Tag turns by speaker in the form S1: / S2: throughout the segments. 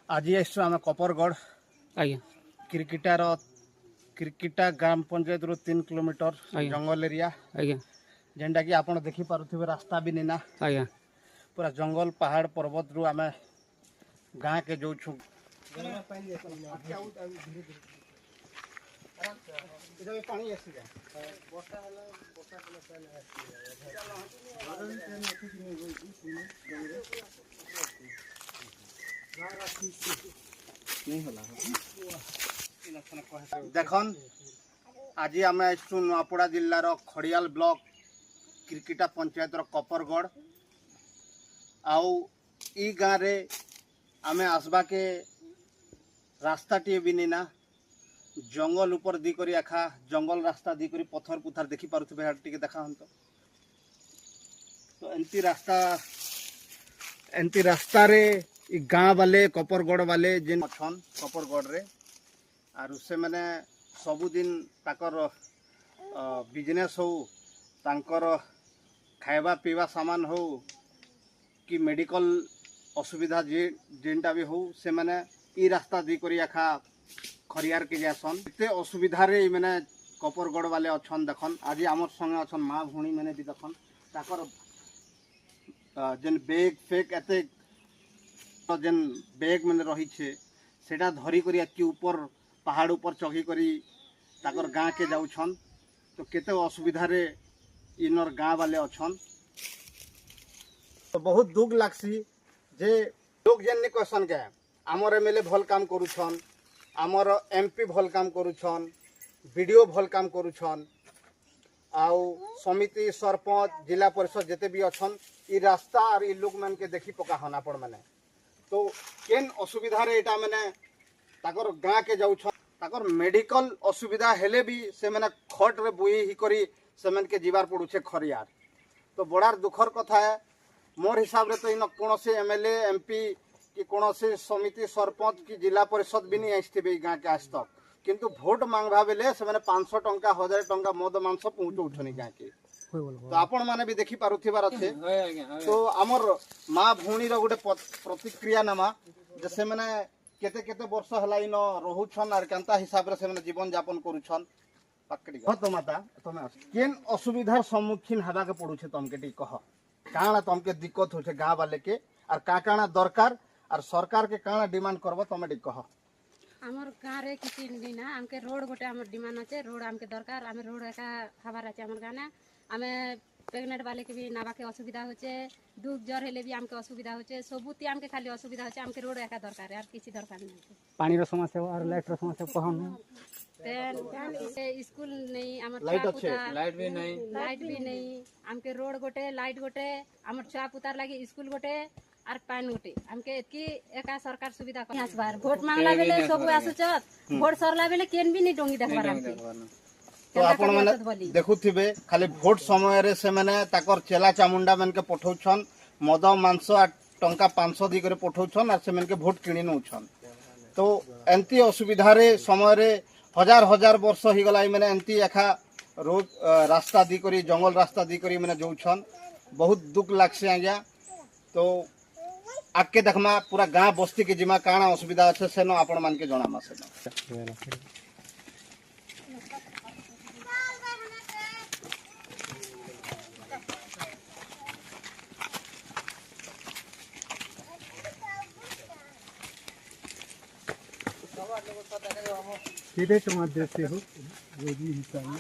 S1: आज आसु आम कपरगढ़
S2: आज्ञा
S1: क्रिकिटा ग्राम पंचायत रू 3 किलोमीटर जंगल एरिया
S2: आज्ञा
S1: जेनटा कि आपण देखि पारुथिबे रास्ता भी निना
S2: आज्ञा
S1: पूरा जंगल पहाड़ पर्वत रू आम गाँ के जो छु देखन आज आम आसु नुआपड़ा जिलार खड़ियाल ब्लॉक क्रिकिटा पंचायत कपरगढ़ आउ ई गाँव रे आम आसबा के रास्ता टी भी नीना जंगल ऊपर दी करी आखा जंगल रास्ता दी करी पत्थर पुथर देखि पारुथिबे हाट टिके देखा हन तो एंती रास्ता रे ई गाँव वाले कपरगढ़ वाले जिन अछन कपरगढ़ रे आर से मैंने सबुदिन ताकर बिजनेस हो तांकर खाइबा पीवा सामान हो कि मेडिकल असुविधा जेनटा भी हो से मैंने ई रास्ता दी करी आखा खरियार के जासन एते असुविधा रे मैंने कपरगढ़ वाले अछन देखन आज आमर संगे अछन माँ भौणी मैंने भी देखन ताकर जेन बैग फेक एते जेन बैग मैंने रही छे सेटा धरी करी एति ऊपर पहाड़ ऊपर चढ़ी करी ताकर गाँ के जाउछन तो केते असुविधा रे इनर गाँ वाले अछन तो बहुत दुख लागसी जे लोग जेन क्वेश्चन के आमर एमएलए भल काम करूछन आमर एमपी भल काम करूछन वीडियो भल काम करूछन आउ समिति सरपंच जिला परिषद जेते भी अछन ई रास्ता और ई लोग मन के देखी पका हन आपण माने तो केन असुविधा रे एटा माने ताकर गाँ के जाउछन ताकर मेडिकल असुविधा हेले भी से माने खट रे बुई ही करी से मन के जीवार पड़ुछे खरियार तो बड़ार दुखर कथा है मोर हिसाब रे तो इन कौन से एमएलए एमपी कि कौन से समिति सरपंच की जिला परिषद भी नहीं आसते गाँ के आज तक किंतु भोट मांगवा बेले से मैंने 500 टंका 1000 टंका मद मांस पहुँचाऊनी गाँ के तो आपण मैंने भी देखी पारुथिबार अच्छे तो आमर माँ भौणी गोटे प्रतिक्रिया नामा जे से मैंने केते केते वर्ष हला इन रहुछन आर केनता हिसाब रे से मैंने जीवन यापन करूछन पकड़ी तो माता तमे केन असुविधार सम्मुखीन हवा के पड़ुछे तमके टी कह काना तमके दिक्कत होछे गाँव वाले के आर काना दरकार आर सरकार के काना डिमांड करबो तमे टी कह
S3: आमर गाँव रे किसी नहीं ना आमके रोड गोटे आमर डिमांड अच्छे रोड आमके दरकार आम रोड एका खबर अच्छे आमर गाँव आम प्रेगनेंट वाले के भी नाबा के असुविधा होचे दुख जर हेले भी आमके असुविधा होचे सबुती आमके खाली असुविधा होचे आमके रोड एका दरकार है यार किसी दरकार नहीं
S2: पानी रो समस्या और लाइट रो समस्या कहन
S3: स्कूल नहीं आमर
S1: लाइट अच्छे
S3: लाइट भी नहीं आमके रोड गोटे लाइट गोटे आमर छुआ पुतार लागी स्कूल गोटे आर पानी गोटे आमके एतकी एका सरकार सुविधा कर बार वोट मांगला बेले सब आसुचत वोट सरला बेले केन भी नहीं डोंगी देखबार आमके
S1: तो आपण माने देखुथिबे खाली भोट समय रे से माने ताकर चेला चामुंडा मन के पठौछन मद मांस आ टंका 500 दी करे पठौछन आ से मन के भोट किनि नउछन तो एंती असुविधा रे समय रे हजार हजार वर्ष ही गला माने एंती एखा रोज रास्ता दी करी जंगल रास्ता दी करी माने जोछन बहुत दुख लागसे आज्ञा तो आके देखमा पूरा गाँ बस्ती के जिमा काना असुविधा अच्छे से न आपण मान के जणामा से
S4: केते टमाटर देते हो रोजी हिसाब में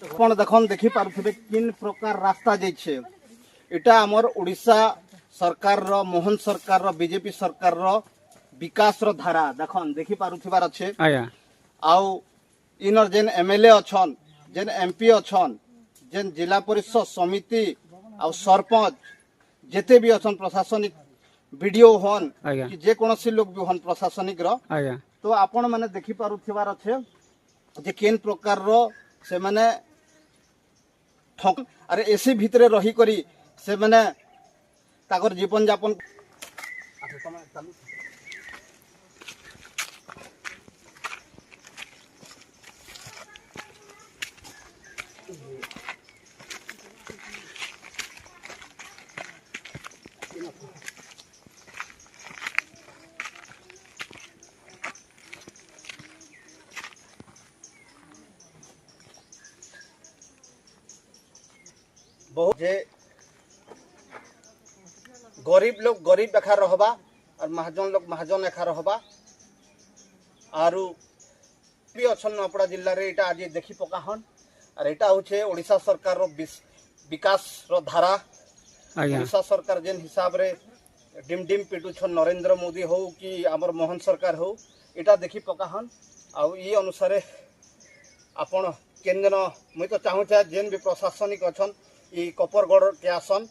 S1: आपण देखन देखि पारुथिबे किन प्रकार रास्ता जाइछे एटा हमर ओडिशा सरकार रो मोहन सरकार रो बीजेपी सरकार रो विकास रो धारा देखन देखि पारुथिबार अच्छे
S2: आया
S1: आउ इनर जेन एमएलए अछन जेन एमपी अछन जेन जिला परिषद समिति आउ सरपंच जेते भी अछन प्रशासनिक वीडियो हन कि जे कोनोसी लोग भी हन प्रशासनिक रो तो आपण माने देखि पारुथिबार अच्छे जे केन प्रकार रो से माने ठक अरे एसी भितरे रही करी से माने ताकर जीवन यापन बहुत जे गरीब लोग गरीब एखा रहबा और महाजन लोग महाजन एखा रहबा आरु भी अछन नपड़ा जिल्ला रे एटा आज देखि पका हन और एटा होछे ओडिशा सरकार रो विकास रो धारा
S2: आज्ञा
S1: ओडिशा सरकार जेन हिसाब रे डिम डिम पिटु छन नरेंद्र मोदी हो कि हमर मोहन सरकार हो एटा देखि पका हन आउ ई अनुसार आपण केन्द्र मुई तो चाहू छे जेन भी प्रशासनिक अछन ई कपरगढ़ के आसन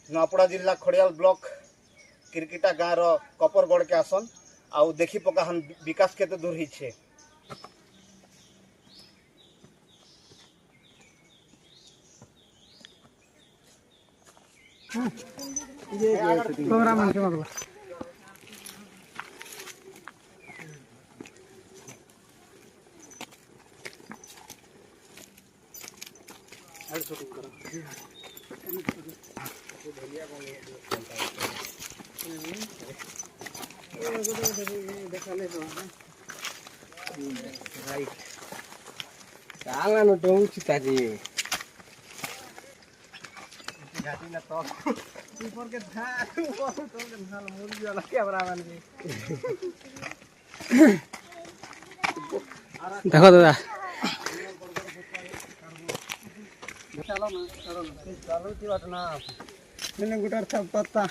S1: नपड़ा जिला खड़ियाल ब्लॉक किरकिटा गाँव रो कपरगढ़ के आसन आउ देखि पका हन विकास केते दूर ही छे।
S2: प्रोग्राम मन के मगला
S4: చాలా నోటు ఉచితాది
S1: घाटी ना तो ऊपर के धार ऊपर तो के नाल मुर्गी वाला कैमरा बन गई
S2: देखो दादा
S1: चलो ना चलो की बात ना मैंने गुटर सब पत्ता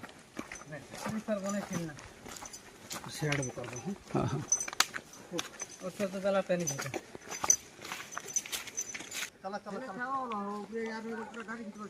S1: सर बने चिन्ना शेड बता दो
S2: हाँ हाँ
S1: उससे तो चला पे नहीं चला चला चला यार गाड़ी की तो